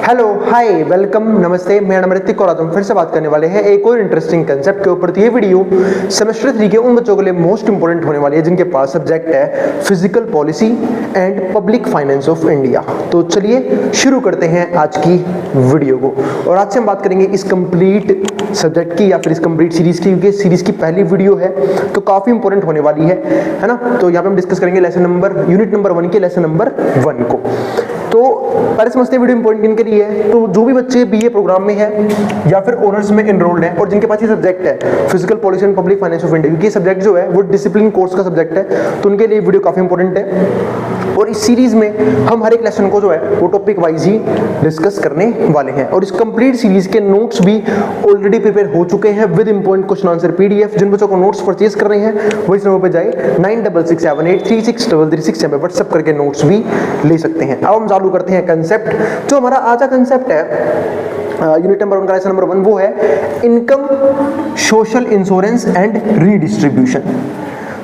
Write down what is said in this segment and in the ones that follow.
Hello, हाय, welcome, नमस्ते। मेरा नाम ऋतिक और आज हम फिर से बात करने वाले हैं एक और इंटरेस्टिंग कंसेप्ट के ऊपर। तो ये वीडियो सेमेस्टर 3 के उन बच्चों के लिए मोस्ट इंपोर्टेंट होने वाली है जिनके पास सब्जेक्ट है physical policy and public finance of India. तो चलिए शुरू करते हैं आज की वीडियो को। और आज से हम बात करेंगे इस कंप्लीट सब्जेक्ट की या फिर इस कंप्लीट सीरीज की, क्योंकि सीरीज की पहली वीडियो है तो काफी इंपॉर्टेंट होने वाली है ना। तो यहाँ पे हम डिस्कस करेंगे यूनिट नंबर 1 के लेसन नंबर 1 को। तो पहले समझते हैं वीडियो इंपॉर्टेंट किन के लिए है। तो जो भी बच्चे बीए प्रोग्राम में है या फिर ऑनर्स में एनरोल्ड हैं और जिनके पास ये सब्जेक्ट है physical policy and public finance of India, क्योंकि ये सब्जेक्ट जो है वो डिसिप्लिन कोर्स का सब्जेक्ट है, तो उनके लिए वीडियो काफी इंपॉर्टेंट है। और इस सीरीज में हम हर एक लेसन को जो है वो टॉपिक वाइज ही डिस्कस करने वाले हैं। और इस कंप्लीट सीरीज के नोट्स भी ऑलरेडी प्रिपेयर हो चुके हैं with important question answer PDF. जिन बच्चों को नोट्स परचेज कर रहे हैं वो इस नंबर पे जाए 9667836333 पे व्हाट्सएप करके नोट्स भी ले सकते हैं। अब हम चालू करते हैं कंसेप्ट। जो हमारा आज का कंसेप्ट है यूनिट नंबर 1 का लेसन नंबर 1 वो है income, social insurance and redistribution.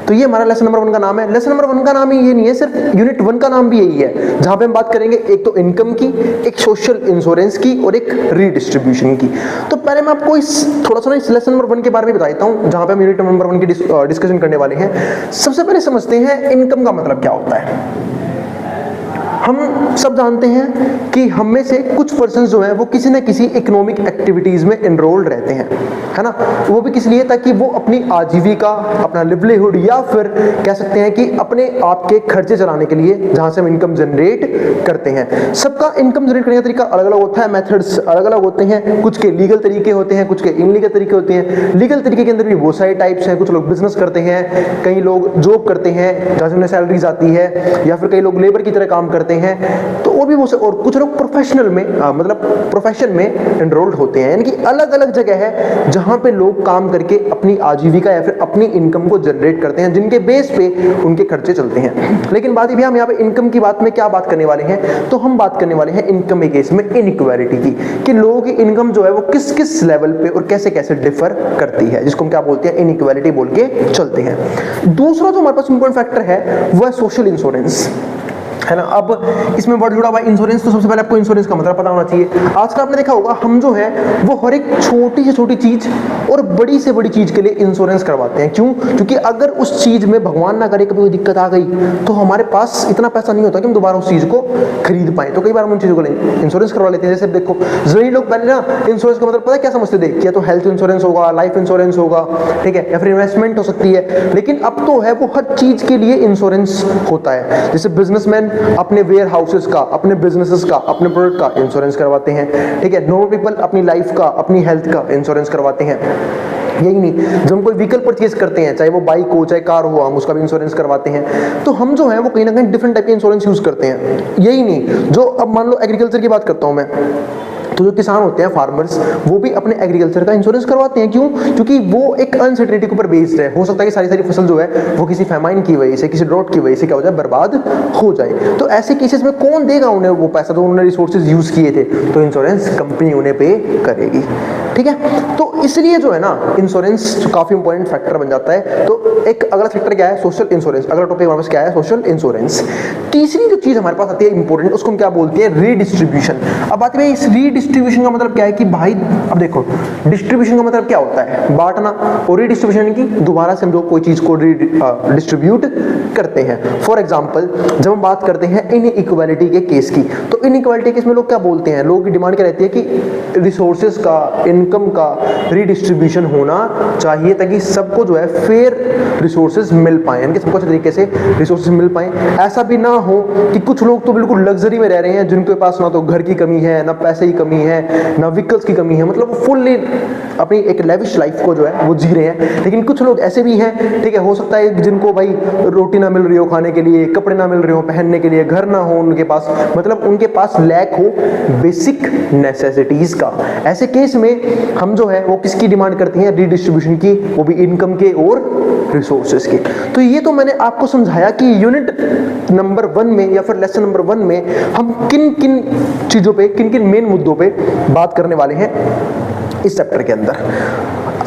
तो ये हमारा लेसन नंबर 1 का नाम है। लेसन नंबर 1 का नाम ही ये नहीं है, सिर्फ यूनिट 1 का नाम भी यही है, जहां पे हम बात करेंगे एक तो इनकम की, एक सोशल इंश्योरेंस की और एक रीडिस्ट्रीब्यूशन की। तो पहले मैं आपको थोड़ा सा इस लेसन नंबर 1 के बारे में बता देता हूं, जहां पे हम यूनिट नंबर 1 की डिस्कशन करने वाले हैं। सबसे पहले समझते हैं इनकम का मतलब क्या होता है। हम सब जानते हैं कि हम में से कुछ पर्सन जो हैं वो किसी न किसी इकोनॉमिक एक्टिविटीज में एनरोल्ड रहते हैं, है ना। वो भी किस लिए, ताकि वो अपनी आजीविका, अपना लिवलीहुड या फिर कह सकते हैं कि अपने आप के खर्चे चलाने के लिए जहां से हम इनकम जनरेट करते हैं। सबका इनकम जनरेट करने का तरीका अलग अलग होता है, मेथड्स अलग अलग होते हैं। कुछ के लीगल तरीके होते हैं, कुछ के इनलीगल तरीके होते हैं। लीगल तरीके के अंदर भी बहुत सारे टाइप्स हैं। कुछ लोग बिजनेस करते हैं, कई लोग जॉब करते हैं जहां से उन्हें सैलरीज आती है, या फिर कई लोग लेबर की तरह काम करते हैं। तो और भी वो और कुछ लोग प्रोफेशनल में मतलब प्रोफेशन में एनरोल्ड होते हैं। यानी कि अलग अलग जगह है जहां पे लोग काम करके अपनी आजीविका या फिर अपनी इनकम को जनरेट करते हैं, जिनके बेस पे उनके खर्चे चलते हैं। लेकिन बात भी हम यहाँ पे इनकम की बात में क्या बात करने वाले हैं, तो हम बात करने वाले हैं इनकम के केस में इनइक्वालिटी की, कि लोगों की इनकम जो है वो किस किस लेवल पे और कैसे कैसे डिफर करती है, जिसको हम क्या बोलते हैं इनइक्वालिटी बोल के चलते हैं। दूसरा जो हमारे पास इंपॉर्टेंट फैक्टर है वो है सोशल इंश्योरेंस, है ना। अब इसमें वर्ड जुड़ा हुआ है इंश्योरेंस, तो सबसे पहले आपको इंश्योरेंस का मतलब पता होना चाहिए। आजकल आपने देखा होगा हम जो है वो हर एक छोटी से छोटी चीज और बड़ी से बड़ी चीज के लिए इंश्योरेंस करवाते हैं। क्यों? क्योंकि अगर उस चीज में भगवान ना करे कभी कोई दिक्कत आ गई तो हमारे पास इतना पैसा नहीं होता कि हम दोबारा उस चीज को खरीद पाए। तो कई बार हम उन चीजों को इंश्योरेंस करवा लेते हैं। जैसे देखो जरूरी लोग पहले ना इंश्योरेंस का मतलब पता है क्या समझते थे, या तो हेल्थ इंश्योरेंस होगा, लाइफ इंश्योरेंस होगा, ठीक है, या फिर इन्वेस्टमेंट हो सकती है। लेकिन अब तो है वो हर चीज के लिए इंश्योरेंस होता है। जैसे बिजनेसमैन अपने वेयर हाउसेस का, अपने बिजनेसेस का, अपने प्रोडक्ट का इंश्योरेंस करवाते हैं, ठीक है। नॉर्मल पीपल अपनी लाइफ का, अपनी हेल्थ का इंश्योरेंस करवाते हैं। यही नहीं, जब हम कोई व्हीकल परचेज करते हैं, चाहे वो बाइक हो चाहे कार हो, हम उसका भी इंश्योरेंस करवाते हैं। तो हम जो है वो कहीं ना कहीं डिफरेंट टाइप के इंश्योरेंस यूज करते हैं। यही नहीं, जो अब मान लो एग्रीकल्चर की बात करता हूं मैं, तो जो किसान होते हैं फार्मर्स, वो भी अपने एग्रीकल्चर का इंश्योरेंस करवाते हैं। क्यों? क्योंकि वो एक अनसर्टेनिटी के ऊपर बेस्ड है। हो सकता है कि सारी फसल जो है वो किसी फैमाइन की वजह से, किसी ड्रॉट की वजह से क्या हो जाए, बर्बाद हो जाए। तो ऐसे केसेस में कौन देगा उन्हें वो पैसा जो उन्होंने रिसोर्सेज यूज किए थे? तो इंश्योरेंस कंपनी उन्हें पे करेगी, ठीक है। तो इसलिए जो है ना इंश्योरेंस काफी इंपॉर्टेंट फैक्टर बन जाता है। तो एक अगला फैक्टर क्या है, सोशल इंश्योरेंस। अगला टॉपिक हमारे पास क्या है, सोशल इंश्योरेंस। तीसरी जो चीज हमारे पास आती है इंपॉर्टेंट, उसको हम क्या बोलते हैं, रीडिस्ट्रीब्यूशन। अब बात है इस रीडिस्ट्रीब्यूशन का मतलब क्या है कि भाई अब देखो डिस्ट्रीब्यूशन का मतलब क्या होता है, बांटना, और रीडिस्ट्रीब्यूशन की दोबारा से हम जो कोई चीज को डिस्ट्रीब्यूट करते हैं। फॉर एग्जांपल जब हम बात करते हैं इनइक्वालिटी के केस की, तो इनइक्वालिटी केस में लोग क्या बोलते हैं, लोगों की डिमांड क्या रहती है कि रिसोर्सेज का, इनकम का रीडिस्ट्रीब्यूशन होना चाहिए, ताकि सबको जो है फेयर रिसोर्सेज मिल पाए, यानी कि सबको अच्छे तरीके से रिसोर्सेज मिल पाए। ऐसा भी ना हो कि कुछ लोग तो बिल्कुल लग्जरी में रह रहे हैं, जिनके पास ना तो घर की कमी है, ना पैसे की कमी है, ना व्हीकल्स की कमी है, मतलब वो फुल्ली अपनी एक लेविश लाइफ को जो है वो जी रहे हैं। लेकिन कुछ लोग ऐसे भी हैं, ठीक है, हो सकता है जिनको भाई रोटी ना मिल रही हो खाने के लिए, कपड़े ना मिल रहे हो पहनने के लिए, घर ना हो उनके पास, मतलब उनके पास लैक हो बेसिक नेसेसिटीज का। ऐसे केस में हम जो है वो किसकी डिमांड करते हैं, रीडिस्ट्रीब्यूशन की, वो भी इनकम के और रिसोर्सेज के। तो ये तो मैंने आपको समझाया कि यूनिट नंबर 1 में या फिर लेसन नंबर 1 में हम किन किन चीजों पे, किन किन मेन मुद्दों पे बात करने वाले हैं इस चैप्टर के अंदर।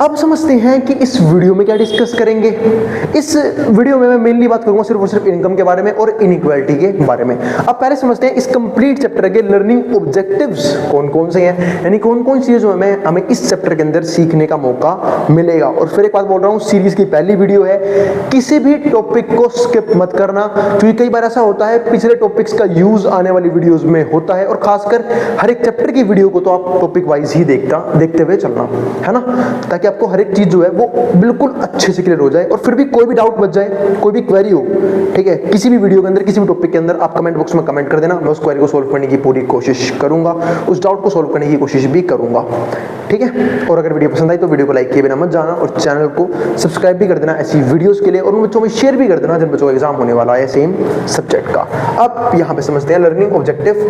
अब समझते हैं कि इस वीडियो में क्या डिस्कस करेंगे। इस वीडियो में मैं मेनली बात करूंगा सिर्फ और सिर्फ इनकम के बारे में और इनइक्वालिटी के बारे में। अब पहले समझते हैं इस कंप्लीट चैप्टर के लर्निंग ऑब्जेक्टिव्स कौन कौन से हैं, यानी कौन कौन सी चीजों में हमें इस चैप्टर के अंदर सीखने का मौका मिलेगा। और फिर एक बात बोल रहा हूँ, सीरीज की पहली वीडियो है, किसी भी टॉपिक को स्किप मत करना, क्योंकि कई बार ऐसा होता है पिछले टॉपिक्स का यूज आने वाली वीडियोस में होता है, और खासकर हर एक चैप्टर की वीडियो को तो आप टॉपिक वाइज ही देखते हुए चलना है ना, ताकि आपको हर एक चीज जो है वो बिल्कुल अच्छे से क्लियर हो जाए। और फिर भी कोई भी डाउट बच जाए, कोई भी क्वेरी हो, ठीक है, किसी भी वीडियो के अंदर किसी भी टॉपिक के अंदर आप कमेंट बॉक्स में कमेंट कर देना, मैं उस क्वेरी को सोल्व करने की पूरी कोशिश करूंगा, उस डाउट को सोल्व करने की कोशिश भी करूंगा, ठीक है। और अगर वीडियो पसंद आई तो वीडियो को लाइक किए बिना मत जाना, और चैनल को सब्सक्राइब भी कर देना ऐसी वीडियोस के लिए, और उन बच्चों में शेयर भी कर देना जिन बच्चों का एग्जाम होने वाला है सेम सब्जेक्ट का। अब यहाँ पे समझते हैं लर्निंग ऑब्जेक्टिव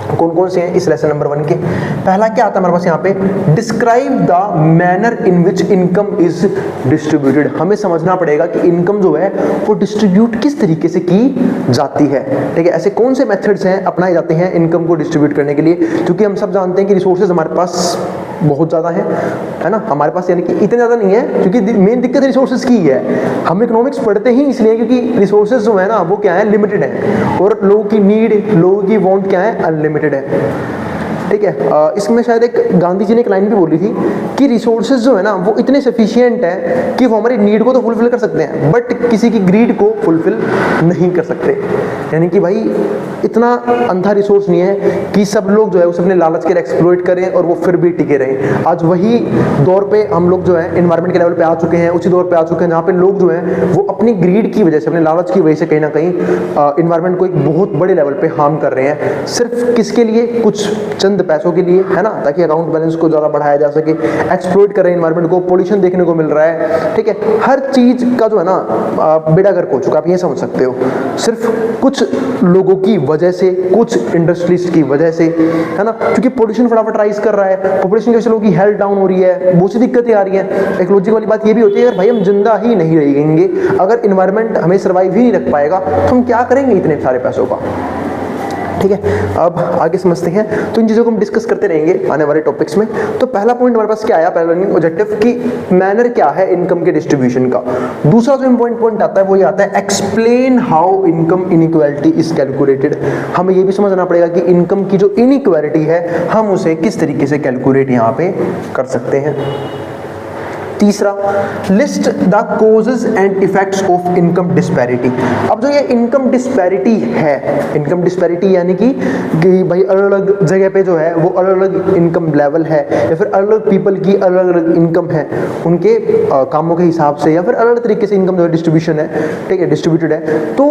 कौन कौन से हैं इस लेसन नंबर 1 के। पहला क्या आता है हमारे पास यहाँ पे, describe the manner in which income is distributed. हमें समझना पड़ेगा कि इनकम जो है वो डिस्ट्रीब्यूट किस तरीके से की जाती है, ठीक है। ऐसे कौन से मेथड्स हैं अपनाए जाते हैं इनकम को डिस्ट्रीब्यूट करने के लिए, क्योंकि हम सब जानते हैं कि रिसोर्सेज हमारे पास बहुत ज़्यादा है ना, हमारे पास यानी कि इतने ज़्यादा नहीं है, क्योंकि मेन दिक्कत रिसोर्सेज की है। हम इकोनॉमिक्स पढ़ते ही इसलिए क्योंकि रिसोर्सेज जो है ना वो क्या है, लिमिटेड है, और लोगों की नीड, लोगों की वांट क्या है, अनलिमिटेड है, ठीक है। इसमें शायद एक गांधी जी ने एक लाइन भी बोली थी कि रिसोर्सेज जो है ना वो इतने सफिशिएंट है कि वो हमारी नीड को तो फुलफिल कर सकते हैं, बट किसी की ग्रीड को फुलफिल नहीं कर सकते। यानी कि भाई इतना अंधा रिसोर्स नहीं है कि सब लोग जो है उसे अपने लालच के लिए एक्सप्लॉइट करें और वो फिर भी टिके रहें। आज वही दौर पे हम लोग जो है एनवायरनमेंट के लेवल पे आ चुके हैं, उसी दौर पे आ चुके हैं जहाँ पे लोग जो है वो अपनी ग्रीड की वजह से, अपने लालच की वजह से कहीं ना कहीं एनवायरनमेंट को एक बहुत बड़े लेवल पे हार्म कर रहे हैं, सिर्फ किसके लिए, कुछ चंद पैसों के लिए, है ना, ताकि अकाउंट बैलेंस को ज़्यादा बढ़ाया जा सके, एक्सप्लॉइट कर रहे हैं एनवायरनमेंट को, पोल्यूशन देखने को मिल रहा है, ठीक है। हर चीज़ का जो है ना बेड़ा गर्क हो चुका, आप ये समझ सकते हो, सिर्फ कुछ लोगों की वजह से, कुछ इंडस्ट्रीज की वजह से, है ना, क्योंकि पोल्यूशन फटाफट राइज कर रहा है, पॉपुलेशन की वजह से लोगों की हेल्थ डाउन हो रही है, बहुत सी दिक्कतें आ रही हैं। एक लॉजिक वाली बात ये भी होती है, अगर भाई हम जिंदा ही नहीं रहेंगे, अगर इन्वायरमेंट हमें सर्वाइव ही नहीं रख पाएगा तो हम क्या करेंगे इतने सारे पैसों का, ठीक है। अब आगे समझते हैं, तो इन चीज़ों को हम डिस्कस करते रहेंगे आने वाले टॉपिक्स में। तो पहला पॉइंट हमारे पास क्या आया, पहला लर्निंग ऑब्जेक्टिव की मैनर क्या है इनकम के डिस्ट्रीब्यूशन का। दूसरा जो इंपॉर्टेंट पॉइंट आता है वो ये आता है, explain how income inequality is calculated. हमें ये भी समझना पड़ेगा कि इनकम की जो इनइक्वालिटी है हम उसे किस तरीके से कैलकुलेट यहाँ पे कर सकते हैं। तीसरा, list the causes and effects of income disparity. अब जो ये इनकम डिस्पैरिटी है, इनकम डिस्पैरिटी यानी कि भाई अलग अलग जगह पे जो है वो अलग अलग इनकम लेवल है, या फिर अलग अलग पीपल की अलग अलग इनकम है उनके कामों के हिसाब से, या फिर अलग अलग तरीके से इनकम जो डिस्ट्रीब्यूशन है, ठीक है, डिस्ट्रीब्यूटेड है, तो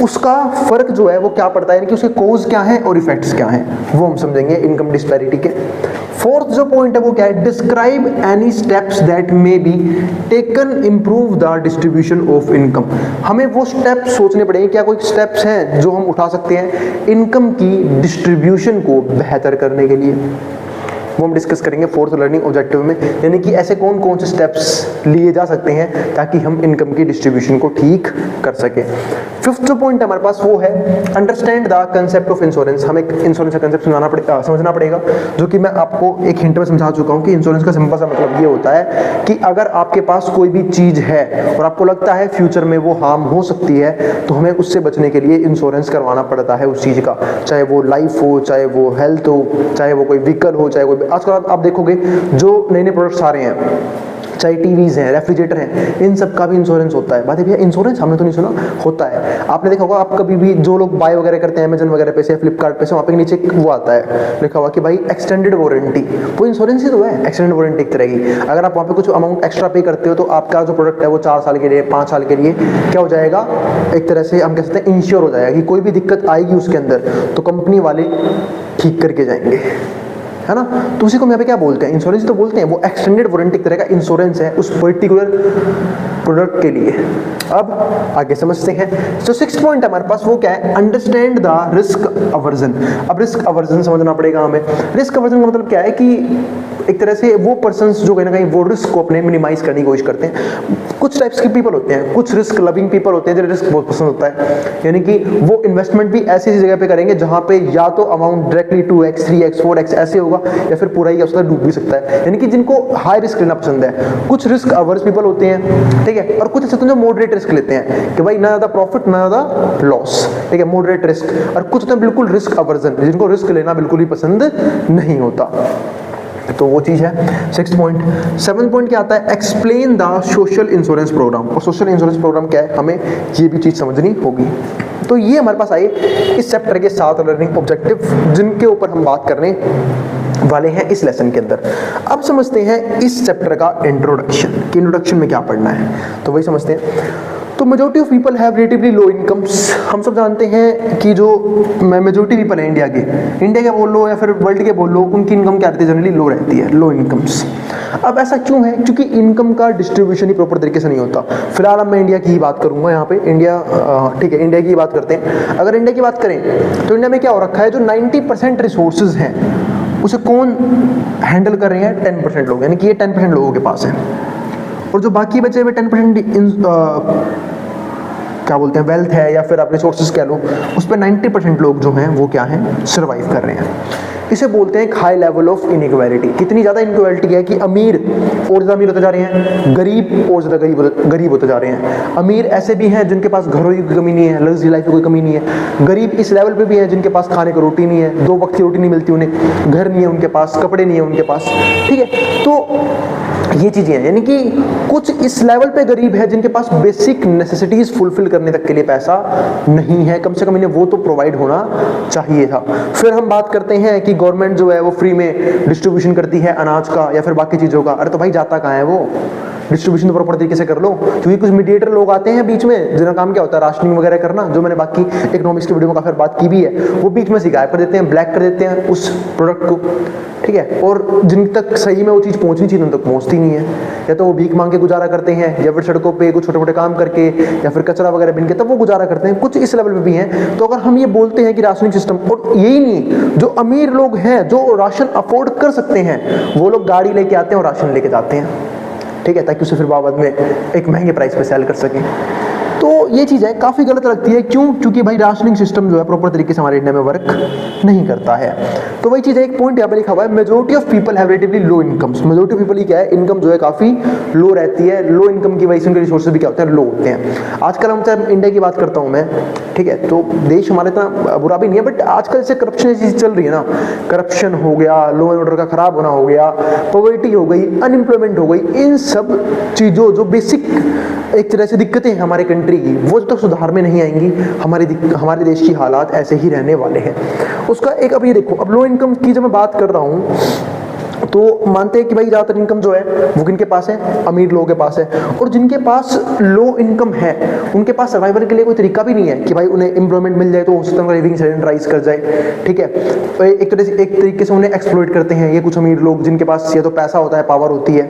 उसका फर्क जो है वो क्या पड़ता है, यानी कि उसके कॉज क्या है और इफेक्ट्स क्या हैं, वो हम समझेंगे इनकम डिस्पैरिटी के। फोर्थ जो पॉइंट है वो क्या है, describe any steps that may be taken improve the distribution of income. हमें वो स्टेप सोचने पड़ेंगे, क्या कोई स्टेप्स हैं जो हम उठा सकते हैं इनकम की डिस्ट्रीब्यूशन को बेहतर करने के लिए, वो हम डिस्कस करेंगे फोर्थ लर्निंग ऑब्जेक्टिव में। यानी कि ऐसे कौन कौन से स्टेप्स लिए जा सकते हैं ताकि हम इनकम की डिस्ट्रीब्यूशन को ठीक कर सकें। फिफ्थ जो पॉइंट हमारे पास वो है, understand the concept of insurance. हमें इंश्योरेंस का कंसेप्ट समझना पड़ेगा, जो कि मैं आपको एक हिंट में समझा चुका हूँ कि इंश्योरेंस का सिंपल सा मतलब ये होता है कि अगर आपके पास कोई भी चीज़ है और आपको लगता है फ्यूचर में वो हार्म हो सकती है, तो हमें उससे बचने के लिए इंश्योरेंस करवाना पड़ता है उस चीज़ का, चाहे वो लाइफ हो, चाहे वो हेल्थ हो, चाहे वो कोई व्हीकल हो, चाहे कोई, आजकल आप देखोगे जो नए नए प्रोडक्ट्स आ रहे हैं, चाहे टीवीज हैं, रेफ्रिजरेटर हैं, इन सब का भी इंश्योरेंस होता है। बात है भैया, इंश्योरेंस हमने तो नहीं सुना, होता है। आपने देखा होगा, आप कभी भी जो लोग बाय वगैरह करते हैं अमेजन वगैरह पे से, फ्लिपकार्ट पे से, वहाँ पे नीचे वो आता है लिखा हुआ कि भाई एक्सटेंडेड वारंटी, वो इंश्योरेंस ही तो है, एक्सटेंडेड वारंटी एक तरह की। अगर आप वहाँ पे कुछ अमाउंट एक्स्ट्रा पे करते हो तो आपका जो प्रोडक्ट है वो 4 साल के लिए, 5 साल के लिए क्या हो जाएगा, एक तरह से हम कह सकते हैं इंश्योर हो जाएगा कि कोई भी दिक्कत आएगी उसके अंदर तो कंपनी वाले ठीक करके जाएंगे, है ना। तो उसी को यहाँ पे क्या बोलते हैं, इंश्योरेंस तो बोलते हैं। वो एक्सटेंडेड वारंटी तरह का इंश्योरेंस है उस पर्टिकुलर प्रोडक्ट के लिए। अब आगे समझते हैं। तो 6th पॉइंट हमारे पास वो क्या है, अंडरस्टैंड द रिस्क अवर्जन। अब रिस्क अवर्जन समझना पड़ेगा हमें। रिस्क अवर्जन का मतलब क्या है कि एक तरह से वो पर्सन्स जो कहीं ना कहीं वो रिस्क को अपने मिनिमाइज करने की कोशिश करते हैं। कुछ टाइप्स के पीपल होते हैं, कुछ रिस्क लविंग पीपल होते हैं जिन्हें रिस्क बहुत पसंद होता है, यानी कि वो इन्वेस्टमेंट भी ऐसी जगह पे करेंगे जहां पे या तो amount directly 2x 3x 4x ऐसे होगा, या फिर पूरा ही उसका डूब भी सकता है, यानी कि जिनको हाई रिस्क लेना पसंद है। कुछ रिस्क अवर्स पीपल होते हैं, ठीक है, और कुछ ऐसे होते हैं जो मॉडरेट रिस्क लेते हैं कि भाई ना ज्यादा प्रॉफिट ना ज्यादा लॉस, ठीक है, मॉडरेट रिस्क। और कुछ होते हैं बिल्कुल रिस्क अवर्जन, जिनको रिस्क लेना बिल्कुल भी पसंद नहीं होता। तो वो चीज है 6 पॉइंट। 7 पॉइंट क्या आता है, explain the social insurance program. और सोशल इंश्योरेंस प्रोग्राम क्या है, हमें ये भी चीज समझनी होगी। तो ये हमारे पास आए इस चैप्टर के 7 लर्निंग ऑब्जेक्टिव जिनके ऊपर हम बात करने वाले हैं इस लेसन के अंदर। अब समझते हैं इस चैप्टर का इंट्रोडक्शन, कि इंट्रोडक्शन में क्या पढ़ना है, तो वही समझते हैं। तो majority of people have relatively low incomes. हम सब जानते हैं कि जो मेजॉरिटी पीपल है इंडिया के बोल लो या फिर वर्ल्ड के बोल लो, उनकी इनकम क्या रहती है, जनरली लो रहती है, लो इनकम्स। अब ऐसा क्यों है, क्योंकि इनकम का डिस्ट्रीब्यूशन ही प्रॉपर तरीके से नहीं होता। फिलहाल अब मैं इंडिया की ही बात करूंगा यहाँ पे, इंडिया, ठीक है, इंडिया की बात करते हैं। अगर इंडिया की बात करें तो इंडिया में क्या हो रखा है, जो 90% रिसोर्सेज हैं उसे कौन हैंडल कर रहे हैं, 10% लोग, यानी कि ये 10% लोगों के पास है। और जो बाकी बचे हुए 10% क्या बोलते हैं वेल्थ है या फिर आप रिसोर्सेज कह लो, उस पर 90% लोग जो हैं वो क्या हैं, सर्वाइव कर रहे हैं। इसे बोलते हैं हाई लेवल ऑफ इनइक्वालिटी। कितनी ज़्यादा इनइक्वालिटी है कि अमीर और ज़्यादा अमीर होते जा रहे हैं, गरीब और ज़्यादा गरीब होते जा रहे हैं। अमीर ऐसे भी हैं जिनके पास घरों की कमी नहीं है, लग्जरी लाइफ की कोई कमी नहीं है। गरीब इस लेवल पे भी हैं जिनके पास खाने को रोटी नहीं है, 2 वक्त की रोटी नहीं मिलती उन्हें, घर नहीं है उनके पास, कपड़े नहीं है उनके पास, ठीक है। तो ये चीज़ें हैं, यानी कि कुछ इस लेवल पे गरीब है जिनके पास बेसिक नेसेसिटीज फुलफिल करने तक के लिए पैसा नहीं है, कम से कम इन्हें वो तो प्रोवाइड होना चाहिए था। फिर हम बात करते हैं कि गवर्नमेंट जो है वो फ्री में डिस्ट्रीब्यूशन करती है अनाज का या फिर बाकी चीज़ों का। अरे तो भाई जाता कहाँ है वो, डिस्ट्रीब्यूशन तो प्रॉपर तरीके से कर लो, क्योंकि कुछ मीडिएटर लोग आते हैं बीच में जिनका काम क्या होता है राशनिंग वगैरह करना, जो मैंने बाकी इकोनॉमिक्स की वीडियो में काफी बात की भी है। वो बीच में से गायब कर देते हैं, ब्लैक कर देते हैं उस प्रोडक्ट को, ठीक है। और जिन तक सही में वो चीज़ पहुंचनी चाहिए उन तक पहुंचती नहीं है, या तो वो भीख मांग के गुजारा करते हैं या फिर सड़कों पे कुछ छोटे मोटे काम करके या फिर कचरा वगैरह बिन के तब वो गुजारा करते हैं। कुछ इस लेवल पे भी हैं। तो अगर हम ये बोलते हैं कि राशनिंग सिस्टम, और यही नहीं, जो अमीर लोग हैं जो राशन अफोर्ड कर सकते हैं वो लोग गाड़ी लेके आते हैं और राशन लेके जाते हैं, ठीक है, ताकि उसे फिर बाद में एक महंगे प्राइस पे सेल कर सकें। तो ये चीज़ है काफ़ी गलत लगती है। क्यों? क्योंकि भाई राशनिंग सिस्टम जो है प्रॉपर तरीके से हमारे इंडिया में वर्क नहीं करता है। तो वही चीज़ है, एक पॉइंट यहाँ पे लिखा हुआ है, majority of people have relatively low incomes. Majority of people ही क्या है, इनकम जो है काफ़ी लो रहती है। लो इनकम की वजह से उनके रिसोर्सेज भी क्या होते हैं, लो होते हैं। आजकल हम चाहे इंडिया की बात करता हूँ मैं, ठीक है, तो देश हमारे इतना बुरा भी नहीं है, बट आजकल से करप्शन चीज़ चल रही है ना, करप्शन हो गया, लॉ एंड ऑर्डर का खराब होना हो गया, पॉवर्टी हो गई, अनएम्प्लॉयमेंट हो गई, इन सब चीज़ों जो बेसिक एक तरह से दिक्कतें हैं हमारे कंट्री की, वो जब तक सुधार में नहीं आएंगी हमारे देश की हालात ऐसे ही रहने वाले हैं। उसका एक, अब ये देखो, अब लो इनकम की जब मैं बात कर रहा हूँ तो मानते हैं कि भाई ज़्यादातर इनकम जो है वो किनके पास है, अमीर लोगों के पास है। और जिनके पास लो इनकम है उनके पास सर्वाइवल के लिए कोई तरीका भी नहीं है कि भाई उन्हें एम्प्लॉयमेंट मिल जाए तो हो सकता है उनका लिविंग स्टैंडर्ड राइज कर जाए, ठीक है। तो एक तरीके से उन्हें एक्सप्लॉइट करते हैं ये कुछ अमीर लोग जिनके पास या तो पैसा होता है, पावर होती है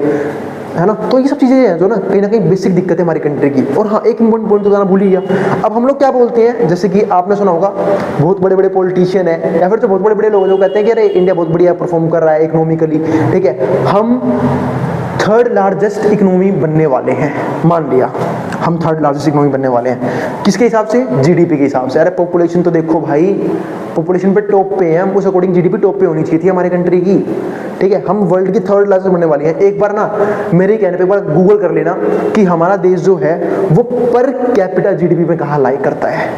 ना। तो ये सब चीज़ें हैं जो ना कहीं बेसिक दिक्कत है हमारी कंट्री की। और हाँ, एक इम्पोर्टेंट पॉइंट तो जाना भूल ही गया। अब हम लोग क्या बोलते हैं, जैसे कि आपने सुना होगा बहुत बड़े बड़े पॉलिटिशियन है या फिर तो बहुत बड़े बड़े लोग जो कहते हैं कि अरे इंडिया बहुत बढ़िया परफॉर्म कर रहा है इकोनॉमिकली, ठीक है, हम 3rd लार्जेस्ट इकोनॉमी बनने वाले हैं। मान लिया हम 3rd लार्जेस्ट इकोनॉमी बनने वाले हैं, किसके हिसाब से, जीडीपी के हिसाब से। अरे पॉपुलेशन तो देखो भाई, पॉपुलेशन पे टॉप पे है, हम उस अकॉर्डिंग जीडीपी टॉप पे होनी चाहिए थी हमारी कंट्री की, ठीक है। हम वर्ल्ड की 3rd लार्जेस्ट बनने वाली हैं। एक बार ना मेरे कहने पे एक बार गूगल कर लेना कि हमारा देश जो है वो पर कैपिटा जीडीपी में कहाँ लाई करता है।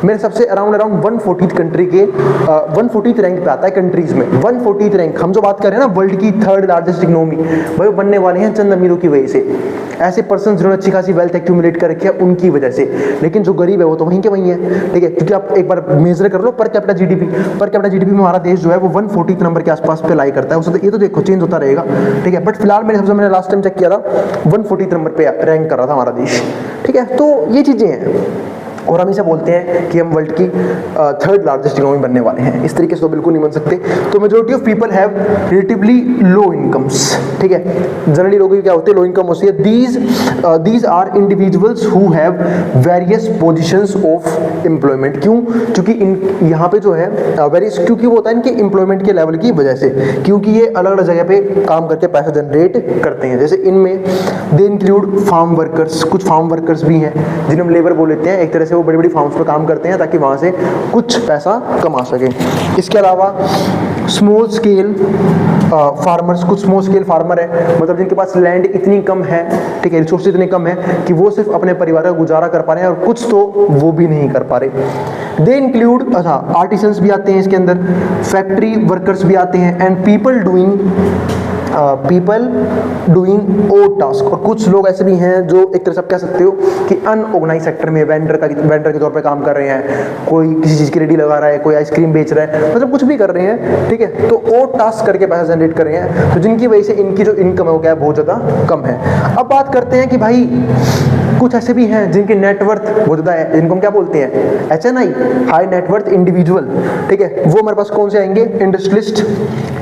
मेरे सबसे अराउंड 140th कंट्री के 140th रैंक पे आता है कंट्रीज में, 140th रैंक। हम जो बात कर रहे हैं ना वर्ल्ड की 3rd लार्जेस्ट इकोनॉमी, भाई वो बनने वाले हैं चंद अमीरों की वजह से, ऐसे पर्सन जिन्होंने अच्छी खासी वेल्थ एक्यूमुलेट कर रखी है उनकी वजह से। लेकिन जो गरीब है वो तो वहीं के वहीं है, ठीक है। क्योंकि आप एक बार मेजर कर लो पर कैपिटा जीडीपी में हमारा देश जो है वो 140th नंबर के आसपास पे लाई करता है। उससे ये तो देखो चेंज होता रहेगा, ठीक है। बट फिलहाल मैंने लास्ट टाइम चेक किया था 140th नंबर पे रैंक कर रहा था हमारा देश, ठीक है। तो ये चीजें हैं। और हम इसे बोलते हैं कि हम वर्ल्ड की थर्ड लार्जेस्ट इकोनॉमी बनने वाले हैं। इस तरीके से तो बिल्कुल नहीं बन सकते। तो majority of people have relatively low incomes, ठीक है। जनरली लोगों की क्या होती है, लो इनकम होती है। These are individuals who have various positions of employment. क्यों? क्योंकि यहाँ पे जो है वेरियस, क्योंकि वो होता है इनके एम्प्लॉयमेंट के लेवल की वजह से, क्योंकि ये अलग अलग जगह पे काम करके पैसा जनरेट करते हैं। जैसे इनमें दे इंक्लूड फार्म वर्कर्स, कुछ फार्म वर्कर्स भी हैं जिन्हें हम लेबर बोल लेते हैं। एक तरह से वो बड़ी बड़ी फार्म्स पर काम करते हैं ताकि वहाँ से कुछ पैसा कमा सके। इसके अलावा स्मॉल स्केल फार्मर्स, कुछ स्मॉल स्केल फार्मर है, मतलब जिनके पास लैंड इतनी कम है, ठीक है, रिसोर्स इतने कम है कि वो सिर्फ अपने परिवार का गुजारा कर पा रहे हैं, और कुछ तो वो भी नहीं कर पा रहे। दे इंक्लूड, अच्छा, आर्टिसंस भी आते हैं इसके अंदर, फैक्ट्री वर्कर्स भी आते हैं, and people doing odd task. और कुछ लोग ऐसे भी हैं जो एक तरह से आप कह सकते हो कि अनऑर्गेनाइज सेक्टर में वेंडर के तौर पे काम कर रहे हैं। कोई किसी चीज़ की रेडी लगा रहा है, कोई आइसक्रीम बेच रहा है, मतलब कुछ भी कर रहे हैं, ठीक है। तो ओड टास्क करके पैसा जनरेट कर रहे हैं, तो जिनकी वजह से इनकी जो इनकम है वो क्या है, बहुत ज़्यादा कम है। अब बात करते हैं कि भाई कुछ ऐसे भी हैं जिनकी नेटवर्थ बहुत ज़्यादा है, जिनको हम क्या बोलते हैं, HNI, हाई नेटवर्थ इंडिविजुअल, ठीक है। वो हमारे पास कौन से आएंगे, इंडस्ट्रियलिस्ट,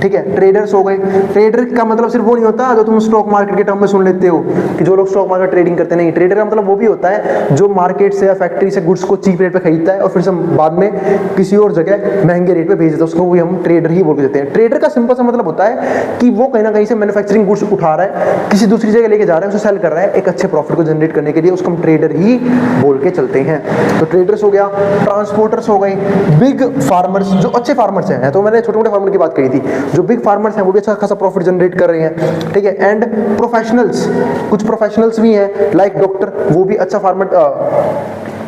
ठीक है, ट्रेडर्स हो गए। ट्रेडर का मतलब सिर्फ वो नहीं होता जो तुम स्टॉक मार्केट के टर्म में सुन लेते हो कि जो लोग स्टॉक मार्केट ट्रेडिंग करते नहीं। ट्रेडर का मतलब वो भी होता है जो मार्केट से या फैक्ट्री से गुड्स को चीप रेट पे खरीदता है और फिर से बाद में किसी और जगह महंगे रेट पे भेज देता है, उसको भी हम ट्रेडर ही बोल देते हैं। ट्रेडर का सिंपल सा मतलब होता है कि वो कहीं ना कहीं से मैन्युफैक्चरिंग गुड्स उठा रहा है, किसी दूसरी जगह लेके जा रहा है, उसे सेल कर रहा है एक अच्छे प्रॉफिट को जनरेट करने के लिए, उसको हम ट्रेडर ही बोल के चलते हैं। तो ट्रेडर्स हो गया, ट्रांसपोर्टर्स हो गए, बिग फार्मर्स जो अच्छे फार्मर्स हैं, तो मैंने छोटे मोटे फार्मर की बात करी थी, जो बिग फार्मर्स हैं वो भी अच्छा खासा प्रॉफिट जनरेट कर रहे हैं, ठीक है। एंड प्रोफेशनल्स, कुछ प्रोफेशनल्स भी हैं लाइक डॉक्टर, वो भी अच्छा फार्मर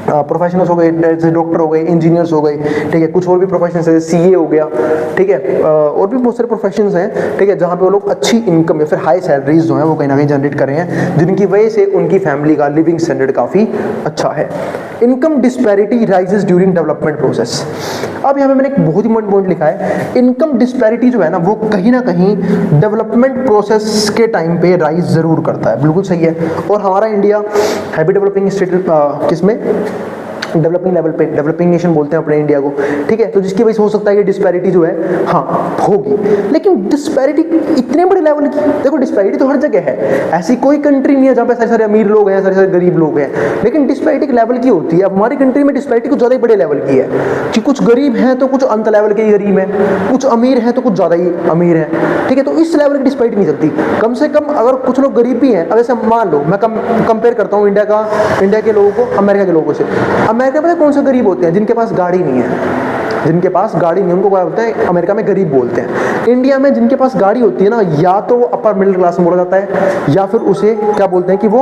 प्रोफेशनल्स हो गए, जैसे डॉक्टर हो गए, इंजीनियर्स हो गए, ठीक है। कुछ और भी प्रोफेशंस है, CA हो गया, ठीक है, और भी बहुत सारे प्रोफेशंस हैं, ठीक है, जहाँ पे वो लोग अच्छी इनकम या फिर हाई सैलरीज जो हैं वो कहीं ना कहीं जनरेट कर रहे हैं, जिनकी वजह से उनकी फैमिली का लिविंग स्टैंडर्ड काफ़ी अच्छा है। Income disparity rises during development process. अब यहाँ पे मैंने एक बहुत ही इंपॉर्टेंट पॉइंट लिखा है, इनकम डिस्पैरिटी जो है ना वो कहीं ना कहीं डेवलपमेंट प्रोसेस के टाइम पे राइज जरूर करता है, बिल्कुल सही है। और हमारा इंडिया हैवी डेवलपिंग स्टेट किसमें, डेवलपिंग लेवल पे, डेवलपिंग नेशन बोलते हैं अपने इंडिया को, ठीक है। तो जिसकी वजह से हो सकता है कि डिस्पैरिटी जो है हाँ होगी, लेकिन डिस्पैरिटी इतने बड़े लेवल की, देखो डिस्पैरिटी तो हर जगह है, ऐसी कोई कंट्री नहीं है जहाँ पे सारे सारे अमीर लोग हैं, सारे सारे गरीब लोग हैं, लेकिन डिस्पैरिटी के लेवल की होती है। अब हमारी कंट्री में डिस्पैरिटी कुछ ज़्यादा ही बड़े लेवल की है कि कुछ गरीब हैं तो कुछ अंत लेवल के ही गरीब हैं, कुछ अमीर हैं तो कुछ ज़्यादा ही अमीर हैं, ठीक है। तो इस लेवल की डिस्पैरिटी नहीं चलती। कम से कम अगर कुछ लोग गरीब भी हैं, अब ऐसे मान लो मैं कंपेयर करता हूँ इंडिया के लोगों को अमेरिका के लोगों से। अमेरिका में कौन से गरीब होते हैं, जिनके पास गाड़ी नहीं है, जिनके पास गाड़ी नहीं, उनको क्या बोलते हैं, अमेरिका में गरीब बोलते हैं। इंडिया में जिनके पास गाड़ी होती है ना, या तो वो अपर मिडिल क्लास में बोला जाता है, या फिर उसे क्या बोलते हैं कि वो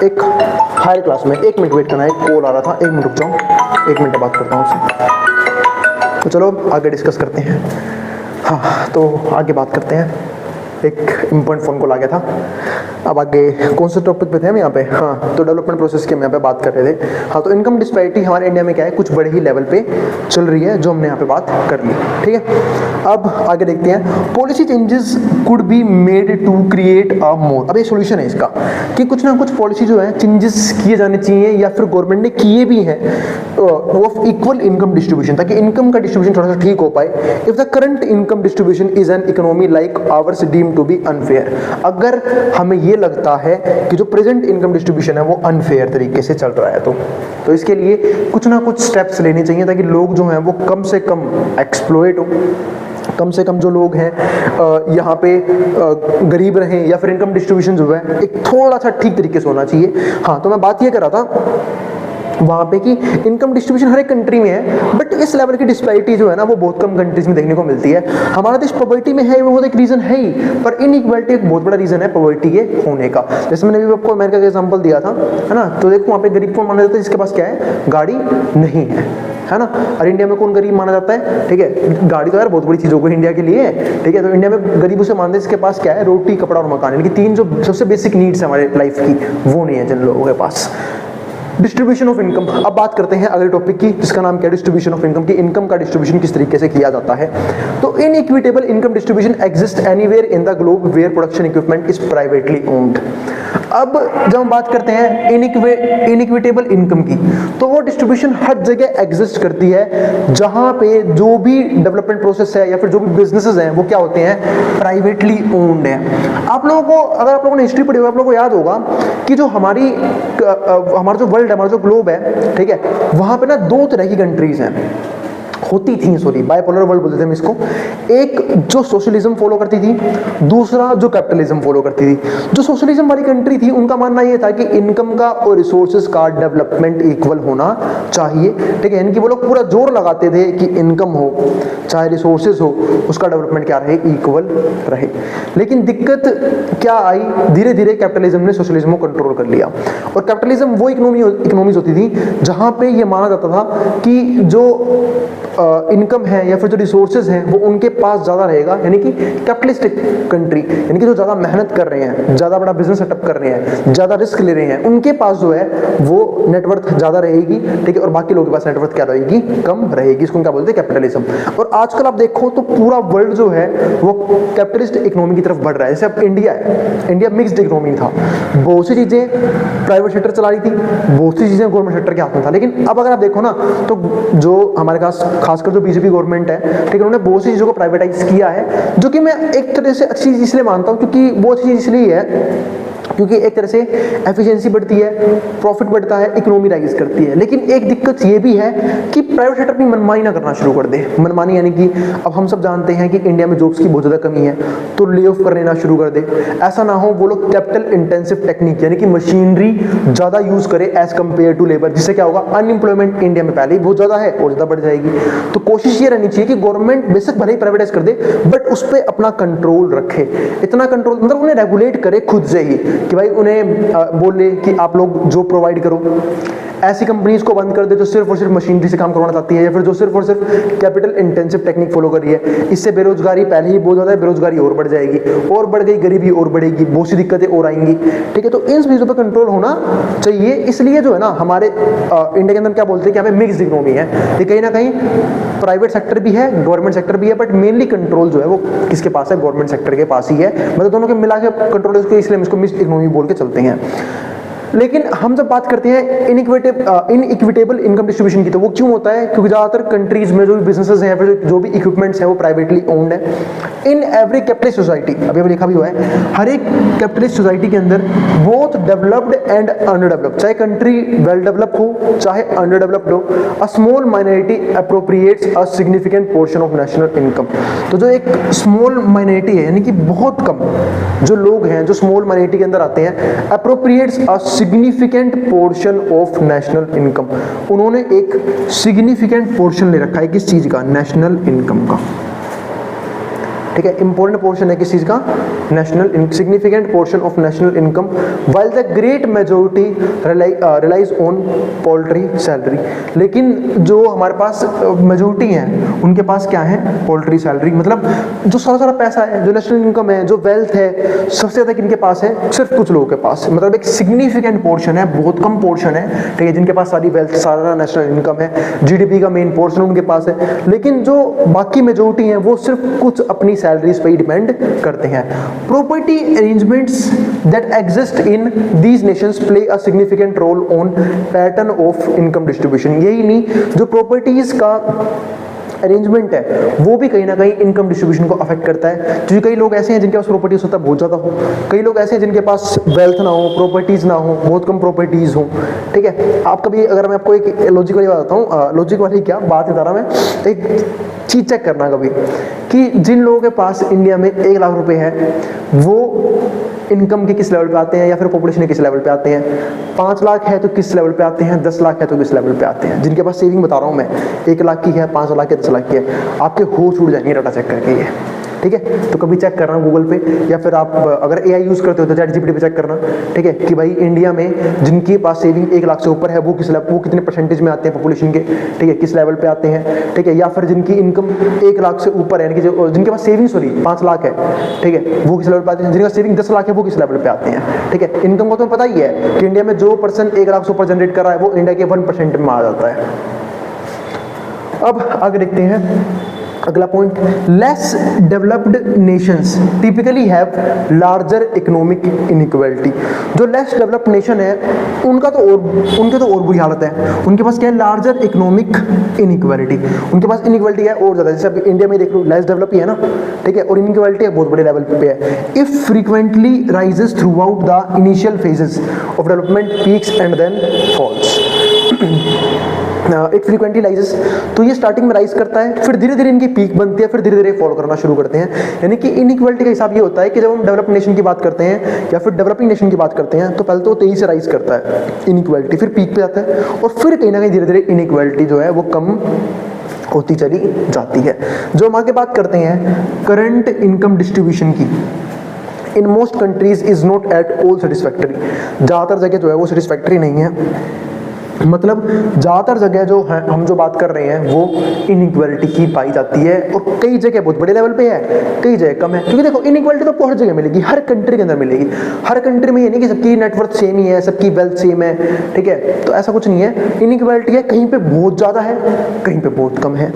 एक हायर क्लास में। एक मिनट वेट करना है, एक कॉल आ रहा था, 1 मिनट रुक जाओ, 1 मिनट बात करता हूँ उससे। तो चलो आगे डिस्कस करते हैं। हाँ, तो आगे बात करते हैं, एक इम्पोर्टेंट फ़ोन कॉल आ गया था। अब आगे कौन से टॉपिक पे थे हम यहाँ पे, हाँ, तो डेवलपमेंट प्रोसेस की हम यहाँ पे बात कर रहे थे। हाँ, तो इनकम डिस्पैरिटी हमारे इंडिया में क्या है, कुछ बड़े ही लेवल पे चल रही है, जो हमने यहाँ पे बात कर ली, ठीक है। अब आगे देखते हैं, policy changes could be made to create a more. अब ये सोल्यूशन है इसका कि कुछ ना कुछ पॉलिसी जो है चेंजेस किए जाने चाहिए, या फिर गवर्नमेंट ने किए भी हैं ऑफ इक्वल इनकम डिस्ट्रीब्यूशन, ताकि इनकम का डिस्ट्रीब्यूशन थोड़ा सा ठीक हो पाए। If the current income distribution is an economy like ours deemed to be unfair. अगर हमें ये लगता है कि जो प्रेजेंट इनकम डिस्ट्रीब्यूशन है वो अनफेयर तरीके से चल रहा है, तो इसके लिए कुछ ना कुछ स्टेप्स लेने चाहिए, ताकि लोग जो हैं वो कम से कम एक्सप्लॉइट हो, कम से कम जो लोग हैं यहाँ पे गरीब रहें, या फिर इनकम डिस्ट्रीब्यूशन जो है एक थोड़ा सा ठीक तरीके से होना चाहिए। हाँ, तो मैं बात ये कर रहा था वहाँ पे कि इनकम डिस्ट्रीब्यूशन हर एक कंट्री में है, बट इस लेवल की डिस्पैरिटी जो है ना वो बहुत कम कंट्रीज में देखने को मिलती है। हमारा देश पॉवर्टी में है, वो एक रीजन है ही, पर इनइक्वालिटी एक बहुत बड़ा रीजन है पॉवर्टी के होने का। जैसे मैंने अभी आपको अमेरिका का एग्जांपल दिया था, है ना, तो देखो वहाँ पे गरीब कौन माना जाता है, जिसके पास क्या है, गाड़ी नहीं है ना। और इंडिया में कौन गरीब माना जाता है, ठीक है, गाड़ी तो यार बहुत बड़ी चीज़ हो गई इंडिया के लिए, ठीक है। तो इंडिया में गरीब उसे मानते हैं जिसके पास क्या है, रोटी, कपड़ा और मकान, यानी कि 3 जो सबसे बेसिक नीड्स है हमारे लाइफ की, वो नहीं है जिन लोगों के पास। डिस्ट्रीब्यूशन ऑफ इनकम, अब बात करते हैं अगले टॉपिक की, जिसका नाम क्या है, डिस्ट्रीब्यूशन ऑफ इनकम, की इनकम का डिस्ट्रीब्यूशन किस तरीके से किया जाता है। तो inequitable income distribution exist anywhere in the globe where production equipment is privately owned. अब जब हम बात करते हैं इनइक्विटेबल इनकम की, तो वो डिस्ट्रीब्यूशन हर जगह एग्जिस्ट करती है जहां पे जो भी डेवलपमेंट प्रोसेस है या फिर जो भी बिजनेसेस हैं वो क्या होते हैं, प्राइवेटली ओन्ड है। आप लोगों को, अगर आप लोगों ने हिस्ट्री पढ़ी होगी, आप लोगों को याद होगा कि जो हमारा जो वर्ल्ड है, हमारा जो ग्लोब है, ठीक है, वहां पे ना दो तरह की कंट्रीज हैं, होती थी, सॉरी बाइपोलर वर्ल्ड बोलते थे हम इसको। एक जो सोशलिज्म फॉलो करती थी, दूसरा जो कैपिटलिज्म फॉलो करती थी। जो सोशलिज्म वाली कंट्री थी उनका मानना यह था कि इनकम का और रिसोर्सेज का डेवलपमेंट इक्वल होना चाहिए, ठीक है। इनकी वो लोग पूरा जोर लगाते थे कि इनकम हो चाहे रिसोर्सेज हो, उसका डेवलपमेंट क्या रहे, इक्वल रहे। लेकिन दिक्कत क्या आई, धीरे धीरे कैपिटलिज्म ने सोशलिज्म को कंट्रोल कर लिया। और कैपिटलिज्म वो इकोनॉमीज होती थी जहां पे ये माना जाता था कि जो इनकम है या फिर जो रिसोर्सेज हैं वो उनके पास ज़्यादा रहेगा, यानी कि कैपिटलिस्टिक कंट्री, यानी कि जो ज़्यादा मेहनत कर रहे हैं, ज़्यादा बड़ा बिजनेस सेटअप कर रहे हैं, ज़्यादा रिस्क ले रहे हैं, उनके पास जो है वो नेटवर्थ ज़्यादा रहेगी, ठीक है, और बाकी लोगों के पास नेटवर्थ क्या रहेगी, कम रहेगी। इसको क्या बोलते हैं, कैपिटलिज्म। और आजकल आप देखो तो पूरा वर्ल्ड जो है वो कैपिटलिस्ट इकोनॉमी की तरफ बढ़ रहा है। जैसे अब इंडिया है, इंडिया मिक्स्ड इकोनॉमी था, बहुत सी चीज़ें प्राइवेट सेक्टर चला रही थी, बहुत सी चीज़ें गवर्नमेंट सेक्टर के हाथ में था। लेकिन अब अगर आप देखो ना तो जो हमारे पास खासकर जो बीजेपी गवर्नमेंट है, ठीक है, उन्होंने बहुत सी चीज़ों को प्राइवेटाइज किया है, जो कि मैं एक तरह से अच्छी चीज़ इसलिए मानता हूँ क्योंकि वो अच्छी चीज़ इसलिए है क्योंकि एक तरह से एफिशिएंसी बढ़ती है, प्रॉफिट बढ़ता है, इकोनॉमी राइज करती है। लेकिन एक दिक्कत ये भी है कि प्राइवेट सेक्टर अपनी मनमानी ना करना शुरू कर दे। मनमानी यानी कि अब हम सब जानते हैं कि इंडिया में जॉब्स की बहुत ज़्यादा कमी है, तो ले ऑफ कर लेना शुरू कर दे। ऐसा ना हो वो लोग कैपिटल इंटेंसिव टेक्निक यानी कि मशीनरी ज़्यादा यूज़ करे एज कम्पेयर टू लेबर, जिससे क्या होगा, अनएम्प्लॉयमेंट इंडिया में पहले ही बहुत ज़्यादा है और ज़्यादा बढ़ जाएगी। तो कोशिश ये रहनी चाहिए कि गवर्नमेंट बेशक भले ही प्राइवेटाइज कर दे बट उस पर अपना कंट्रोल रखे। इतना कंट्रोल मतलब उन्हें रेगुलेट करे खुद से ही, कि भाई उन्हें बोले कि आप लोग जो प्रोवाइड करो। ऐसी कंपनीज को बंद कर दे जो सिर्फ और सिर्फ मशीनरी से काम करवाना चाहती है या फिर जो सिर्फ और सिर्फ कैपिटल इंटेंसिव टेक्निक फॉलो कर रही है। इससे बेरोजगारी पहले ही बहुत ज़्यादा है, बेरोजगारी और बढ़ जाएगी, और बढ़ गई गरीबी और बढ़ेगी, बहुत सी दिक्कतें और आएंगी, ठीक है। तो इन चीज़ों पर कंट्रोल होना चाहिए। इसलिए जो है ना हमारे इंडिया के अंदर क्या बोलते हैं कि हमें मिक्स्ड इकोनॉमी है, ये कहीं ना कहीं प्राइवेट सेक्टर भी है, गवर्नमेंट सेक्टर भी है, बट मेनली कंट्रोल जो है वो किसके पास है, गवर्नमेंट सेक्टर के पास ही है। मतलब दोनों के मिला के कंट्रोल है, इसलिए हम इसको मिक्स्ड इकोनॉमी बोल के चलते हैं। लेकिन हम जब बात करते हैं इनइक्विटेबल इनकम डिस्ट्रीब्यूशन की, तो वो क्यों होता है, क्योंकि ज़्यादातर कंट्रीज में जो भी बिजनेसेस हैं, फिर जो भी इक्विपमेंट्स हैं वो प्राइवेटली ओन्ड है। इन एवरी कैपिटलिस्ट सोसाइटी, अभी लिखा भी हुआ है, हर एक कैपिटलिस्ट सोसाइटी के अंदर बोथ डेवलप्ड एंड अंडरडेवलप्ड, चाहे कंट्री वेल डेवलप हो चाहे अंडरडेवलप्ड हो, a small minority appropriates a significant portion of national income. तो जो एक स्मॉल माइनॉरिटी है, यानी कि बहुत कम जो लोग हैं जो स्मॉल माइनॉरिटी के अंदर आते हैं, appropriates a significant portion of national income, उन्होंने एक सिग्निफिकेंट पोर्शन ले रखा है किस चीज का, नेशनल इनकम का, ठीक है। इंपॉर्टेंट पोर्शन है किस चीज का, national significant portion of national income, while the great majority relies on paltry salary. लेकिन जो हमारे पास मेजॉरिटी है उनके पास क्या है, पोल्ट्री सैलरी, मतलब जो सारा पैसा है, जो नेशनल इनकम है, जो वेल्थ है, सबसे ज़्यादा किनके पास है, सिर्फ कुछ लोगों के पास, मतलब एक सिग्निफिकेंट पोर्शन है, बहुत कम पोर्शन है, ठीक है, जिनके पास सारी वेल्थ, सारा नेशनल इनकम है, जीडीपी का मेन पोर्शन उनके पास है। लेकिन जो बाकी मेजॉरिटी है वो सिर्फ कुछ अपनी सैलरीज पे ही डिपेंड करते हैं। Property arrangements that exist in these Nations play a significant roll on pattern of income distribution. यही नहीं, जो प्रॉपर्टीज का अरेंजमेंट है वो भी कहीं ना कहीं इनकम डिस्ट्रीब्यूशन को अफेक्ट करता है, क्योंकि कई लोग ऐसे हैं जिनके पास प्रॉपर्टीज होता है बहुत ज़्यादा हो, कई लोग ऐसे हैं जिनके पास वेल्थ ना हो, प्रॉपर्टीज ना हो, बहुत कम प्रॉपर्टीज हो, ठीक है। आप कभी, अगर मैं आपको एक लॉजिक वाली बात बताता हूँ, लॉजिक वाली क्या बात बता रहा मैं, एक चीज़ चेक करना कभी कि जिन लोगों के पास इंडिया में 1 लाख रुपए है वो इनकम के किस लेवल पे आते हैं या फिर पॉपुलेशन के किस लेवल पे आते हैं, 5 लाख है तो किस लेवल पे आते हैं, 10 लाख है तो किस लेवल पे आते हैं। जिनके पास सेविंग बता रहा हूँ मैं, 1 लाख की है, 5 लाख है, 10 लाख की है, आपके होश उड़ जाएंगे डाटा चेक करके ये, ठीक है। तो कभी चेक करना गूगल पे, या फिर आप अगर एआई यूज़ करते हो तो ChatGPT पे चेक करना, ठीक है, कि भाई इंडिया में जिनके पास सेविंग 1 लाख से ऊपर है वो वो कितने परसेंटेज में आते हैं पॉपुलेशन के, ठीक है, किस लेवल पे आते हैं, ठीक है। या फिर जिनकी इनकम 1 लाख से ऊपर है, यानी कि जिनके पास सेविंग 5 लाख है, ठीक है, वो किस लेवल पे आते हैं, जिनका सेविंग 10 लाख है वो किस लेवल पे आते हैं, ठीक है। इनकम को तुम्हें पता ही है कि इंडिया में जो पर्सन 1 लाख से ऊपर जनरेट कर रहा है वो इंडिया के 1% में आ जाता है। अब आगे देखते हैं अगला point, less developed Nations typically have larger economic inequality. जो लेस डेवलप्ड नेशन है उनके तो और बुरी हालत है, उनके पास क्या है, लार्जर इकोनॉमिक इनइक्वालिटी, उनके पास इनइक्वालिटी है और ज़्यादा। जैसे अभी इंडिया में देख लो, लेस डेवलप ही है ना, ठीक है, और इनइक्वालिटी है बहुत बड़े लेवल पे है। If frequently rises throughout the initial phases of development, peaks and then falls. It frequently rises, तो ये स्टार्टिंग में राइज करता है, फिर धीरे धीरे इनकी पीक बनती है, फिर धीरे धीरे फॉल करना शुरू करते हैं। यानी कि इनइक्वालिटी का हिसाब ये होता है कि जब हम डेवलप्ड नेशन की बात करते हैं या फिर डेवलपिंग नेशन की बात करते हैं तो पहले तो तेजी से राइज करता है इनइक्वालिटी, फिर पीक पे जाता है और फिर कहीं ना कहीं धीरे धीरे इनइक्वालिटी जो है वो कम होती चली जाती है। जो हम आगे बात करते हैं करंट इनकम डिस्ट्रीब्यूशन की, in most countries is not at all satisfactory. ज़्यादातर जगह जो है वो सेटिस्फैक्टरी नहीं है, मतलब ज़्यादातर जगह जो है हम जो बात कर रहे हैं वो इनइक्वालिटी की पाई जाती है और कई जगह बहुत बड़े लेवल पे है, कई जगह कम है। क्योंकि देखो इनइक्वालिटी तो आपको हर जगह मिलेगी, हर कंट्री के अंदर मिलेगी। हर कंट्री में ये नहीं कि सबकी नेटवर्थ सेम ही है, सबकी वेल्थ सेम है, ठीक है, तो ऐसा कुछ नहीं है। इनइक्वालिटी है, कहीं पे बहुत ज़्यादा है, कहीं पे बहुत कम है।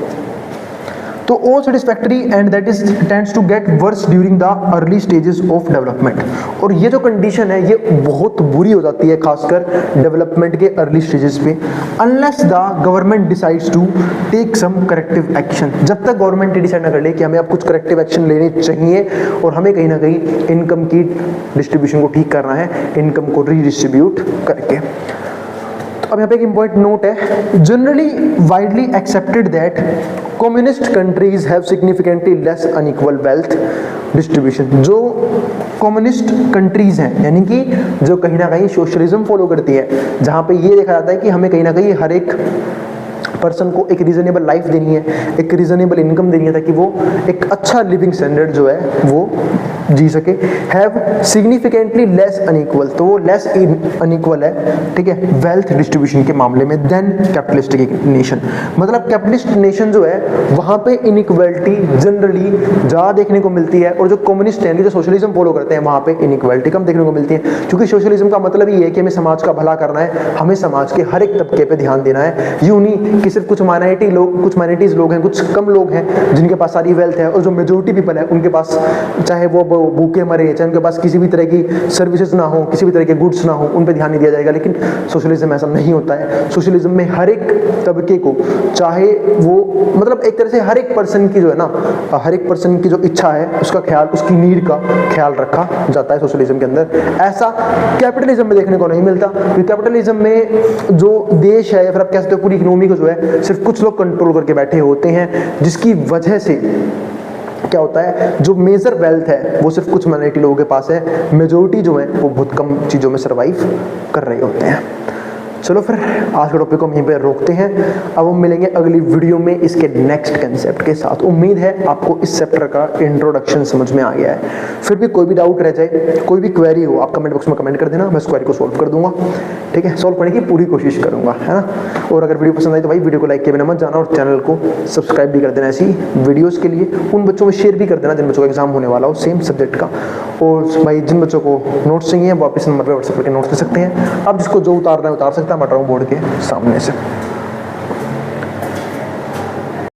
तो all satisfactory and that is tends to get worse during the early stages of development। और ये जो कंडीशन है ये बहुत बुरी हो जाती है खासकर डेवलपमेंट के अर्ली स्टेजेस पे, unless the government decides to take some corrective action। जब तक गवर्नमेंट डिसाइड ना कर ले कि हमें अब कुछ करेक्टिव एक्शन लेने चाहिए और हमें कहीं ना कहीं इनकम की डिस्ट्रीब्यूशन को ठीक करना है, इनकम को रीडिस्ट्रीब्यूट करके। अब यहाँ पे एक इम्पोर्टेंट नोट है, generally widely accepted that communist countries have significantly less unequal wealth distribution. जो कम्युनिस्ट कंट्रीज हैं यानी कि जो कहीं ना कहीं सोशलिज्म फॉलो करती है, जहाँ पे ये देखा जाता है कि हमें कहीं ना कहीं हर एक पर्सन को एक रीजनेबल लाइफ देनी है, एक रीजनेबल इनकम देनी है ताकि वो एक अच्छा लिविंग स्टैंडर्ड जो है वो जी सके। हैव सिग्निफिकेंटली लेस अनइक्वल, तो वो लेस अनइक्वल है, ठीक है, वेल्थ डिस्ट्रीब्यूशन के मामले में देन कैपिटलिस्टिक नेशन। मतलब कैपिटलिस्ट नेशन जो है वहाँ पे इनइक्वालिटी जनरली ज़्यादा देखने को मिलती है और जो कम्युनिस्ट हैं जो सोशलिज्म फॉलो करते हैं वहाँ पे इनइक्वालिटी कम देखने को मिलती है। क्योंकि सोशलिज्म का मतलब ये है कि हमें समाज का भला करना है, हमें समाज के हर एक तबके पे ध्यान देना है। यूँ नहीं कि सिर्फ कुछ माइनॉरिटीज लोग हैं, कुछ कम लोग हैं जिनके पास सारी वेल्थ है और जो मेजोरिटी पीपल है उनके पास चाहे वो भूखे मरे, चाहे उनके पास किसी भी तरह की सर्विसेज ना हो, किसी भी तरह के गुड्स ना हो, उन पे ध्यान नहीं दिया जाएगा। लेकिन सोशलिज्म ऐसा नहीं होता है। सोशलिज्म में हर एक तबके को, चाहे वो मतलब एक तरह से हर एक पर्सन की जो है ना, हर एक पर्सन की जो इच्छा है उसका ख्याल, उसकी नीड का ख्याल रखा जाता है सोशलिज्म के अंदर। ऐसा कैपिटलिज्म में देखने को नहीं मिलता। कैपिटलिज्म में जो देश है या फिर आप कह सकते हो पूरी इकोनॉमी को जो है सिर्फ कुछ लोग कंट्रोल करके बैठे होते हैं, जिसकी वजह से क्या होता है, जो मेजर वेल्थ है वो सिर्फ कुछ माइनॉरिटी लोगों के पास है, मेजोरिटी जो है वो बहुत कम चीज़ों में सर्वाइव कर रहे होते हैं। चलो फिर आज के टॉपिक को हम यहीं पे रोकते हैं। अब हम मिलेंगे अगली वीडियो में इसके नेक्स्ट कंसेप्ट के साथ। उम्मीद है आपको इस चैप्टर का इंट्रोडक्शन समझ में आ गया है। फिर भी कोई भी डाउट रह जाए, कोई भी क्वेरी हो, आप कमेंट बॉक्स में कमेंट कर देना, मैं उस क्वेरी को सॉल्व कर दूंगा, ठीक है, सॉल्व करने की पूरी कोशिश करूंगा, है ना। और अगर वीडियो पसंद आई तो भाई वीडियो को लाइक किए बिना मत जाना और चैनल को सब्सक्राइब भी कर देना ऐसी वीडियोज़ के लिए। उन बच्चों में शेयर भी कर देना जिन बच्चों का एग्जाम होने वाला हो सेम सब्जेक्ट का। और भाई जिन बच्चों को नोट्स चाहिए वो आप इस नंबर पर व्हाट्सएप करके नोट्स ले सकते हैं। अब जिसको जो उतारना है उतार सकता है, मैं बोर्ड के सामने से।